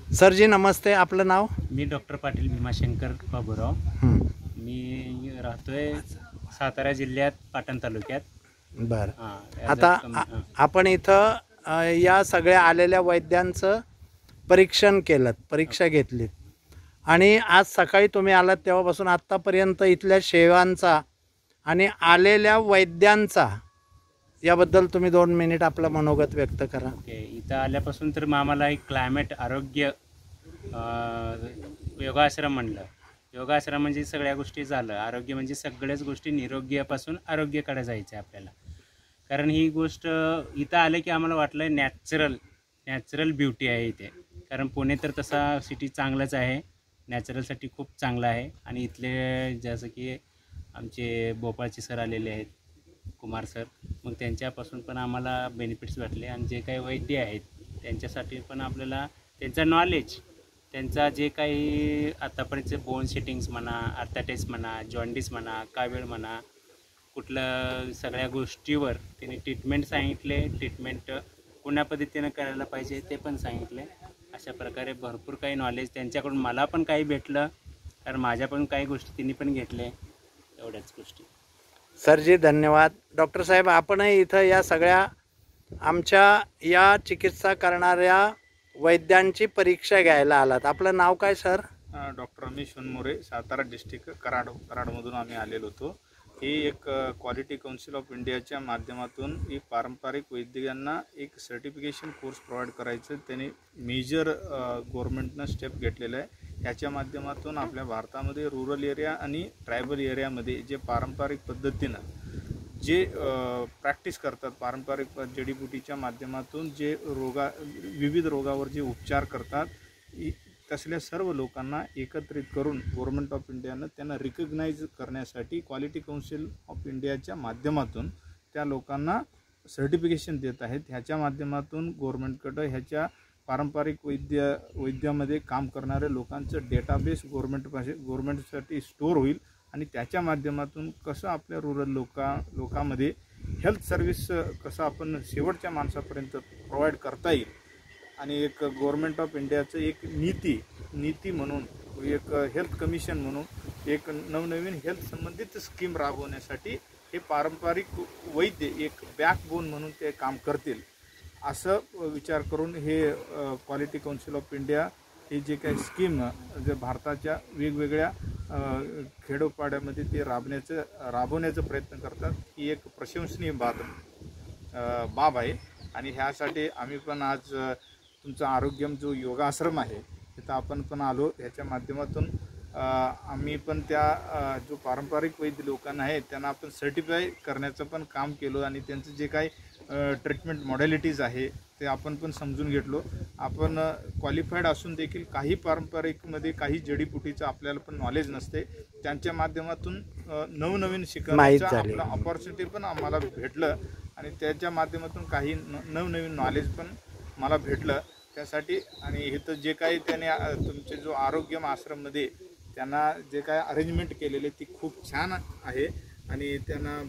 सरजी नमस्ते, आपलं नाव? मी डॉक्टर पाटील भीमाशंकर बाबूराव. हं. मी राहतोय सातारा जिल्ह्यात पाटण तालुक्यात. बरं. हां, आता आपण इथं या सगळ्या आलेल्या वैद्यांचं परीक्षण केलं, परीक्षा घेतलीत आणि आज सकाळी तुम्ही आलात तेव्हापासून आत्तापर्यंत इथल्या सेवांचा आणि आलेल्या वैद्यांचा याबद्दल तुम्ही 2 मिनिट आपलं मनोगत व्यक्त करा. ओके. इथं आल्यापासून तर आम्हाला एक क्लायमेट आरोग्य योगाश्रम म्हणलं. योगाश्रम म्हणजे सगळ्या गोष्टी झालं, आरोग्य म्हणजे सगळ्याच गोष्टी निरोग्यापासून आरोग्याकडे जायचं आहे आपल्याला. कारण ही गोष्ट इथं आलं की आम्हाला वाटलं नॅचरल ब्युटी आहे इथे. कारण पुणे तर तसा सिटी चांगलंच आहे, नॅचरलसाठी खूप चांगलं आहे. आणि इथले जसं की आमचे भोपाळचे सर आलेले आहेत, कुमार सर, मग त्यांच्यापासून पण आम्हाला बेनिफिट्स भेटले. आणि जे काही वैद्य आहेत त्यांच्यासाठी पण आपल्याला त्यांचा नॉलेज, त्यांचा जे काही आतापर्यंतचे बोन सेटिंग्स म्हणा, आर्थायटिस म्हणा, जॉन्डिस म्हणा, कावीळ म्हणा, कुठलं सगळ्या गोष्टीवर त्यांनी ट्रीटमेंट सांगितले. ट्रीटमेंट कोण्या पद्धतीनं करायला पाहिजे ते पण सांगितले. अशा प्रकारे भरपूर काही नॉलेज त्यांच्याकडून मला पण काही भेटलं, कारण माझ्या पण काही गोष्टी त्यांनी पण घेतले. एवढ्याच गोष्टी. सरजी धन्यवाद. डॉक्टर साहेब, आपणही इथं या सगळ्या आमच्या या चिकित्सा करणाऱ्या वैद्यांची परीक्षा घ्यायला आलात. आपलं नाव काय sir? Doctor Ramesh Vanmore, Satara district कराडमधून आम्ही आलेलो होतो. ही एक क्वालिटी काउन्सिल ऑफ इंडियाच्या माध्यमातून एक पारंपरिक वैद्यांना एक सर्टिफिकेशन कोर्स प्रोव्हाइड करायचं त्यांनी मेजर गव्हर्नमेंटनं स्टेप घेतलेलं आहे. ह्याच्या माध्यमातून आपल्या भारतामध्ये रूरल एरिया आणि ट्रायबल एरियामध्ये जे पारंपरिक पद्धतीनं जे प्रॅक्टिस करतात, पारंपरिक जडीबुटीच्या माध्यमातून जे विविध रोगावर जे उपचार करतात, तसल्या सर्व लोकांना एकत्रित करून गव्हर्नमेंट ऑफ इंडियानं त्यांना रिकग्नाइज करण्यासाठी क्वालिटी काउन्सिल ऑफ इंडियाच्या माध्यमातून त्या लोकांना सर्टिफिकेशन देत आहेत. ह्याच्या माध्यमातून गव्हर्नमेंटकडं ह्याच्या पारंपरिक वैद्यामध्ये काम करणाऱ्या लोकांचं डेटाबेस गव्हर्नमेंटसाठी स्टोअर होईल आणि त्याच्या माध्यमातून कसं आपल्या रूरल लोकांमध्ये हेल्थ सर्व्हिस कसं आपण शेवटच्या माणसापर्यंत प्रोव्हाइड करता येईल. आणि एक गव्हर्नमेंट ऑफ इंडियाचं एक नीती म्हणून, एक हेल्थ कमिशन म्हणून एक नवनवीन हेल्थ संबंधित स्कीम राबवण्यासाठी हे पारंपरिक वैद्य एक बॅकबोन म्हणून ते काम करतील असं विचार करून हे क्वालिटी काउन्सिल ऑफ इंडिया हे जे काही स्कीम जे भारताच्या वेगवेगळ्या खेडोपाड्यामध्ये ते राबवण्याचा प्रयत्न करतात, ही एक प्रशंसनीय बाब आहे. आणि ह्यासाठी आम्ही पण आज तुमचा आरोग्यम जो योगाश्रम आहे तिथं आपण पण आलो. ह्याच्या माध्यमातून आम्ही पण त्या जो पारंपरिक वैद्य लोकांना आहे त्यांना आपण सर्टिफाय करण्याचं पण काम केलो आणि त्यांचं जे काही ट्रीटमेंट मॉडॅलिटीज आहे ते आपण पण समजून घेतलो. आपण क्वालिफाईड असून देखील काही पारंपरिकमध्ये काही जडीबुटीचं आपल्याला पण नॉलेज नसते. त्यांच्या माध्यमातून नवनवीन शिकण्याचं आपलं ऑपॉर्च्युनिटी पण आम्हाला भेटलं आणि त्याच्या माध्यमातून काही नवनवीन नॉलेज पण मला भेटलं त्यासाठी. आणि इथं जे काही त्याने तुमचे जो आरोग्यम आश्रममध्ये त्यांना जे काय अरेंजमेंट केलेले ती खूप छान आहे. आणि त्यांना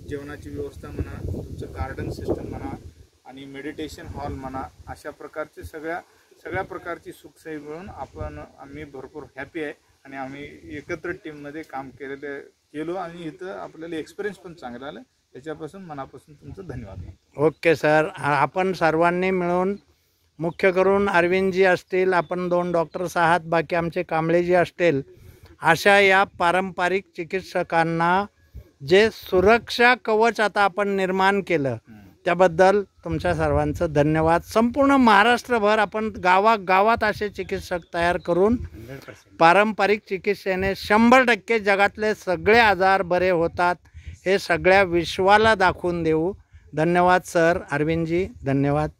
जेवणाची व्यवस्था म्हणा, तुमचं गार्डन सिस्टम म्हणा आणि मेडिटेशन हॉल म्हणा, अशा प्रकारचे सगळ्या प्रकारची सुखसोयी मिळून आम्ही भरपूर हॅपी आहे. आणि आम्ही एकत्र टीममध्ये काम केलो आणि इथं आपल्याला एक्सपिरियन्स पण चांगला आला. त्याच्यापासून मनापासून तुमचं धन्यवाद. ओके सर, आपण सर्वांनी मिळून, मुख्य करून अरविंदजी असतील, आपण 2 डॉक्टर्स आहात, बाकी आमचे कांबळेजी असतील, अशा या पारंपरिक चिकित्सकांना जे सुरक्षा कवच आता आपण निर्माण केलं त्याबद्दल तुमच्या सर्वांचं धन्यवाद. संपूर्ण महाराष्ट्रभर आपण गावागावात असे चिकित्सक तयार करून 100% पारंपरिक चिकित्सेने 100% जगातले सगळे आजार बरे होतात हे सगळ्या विश्वाला दाखवून देऊ. धन्यवाद सर, अरविंदजी धन्यवाद.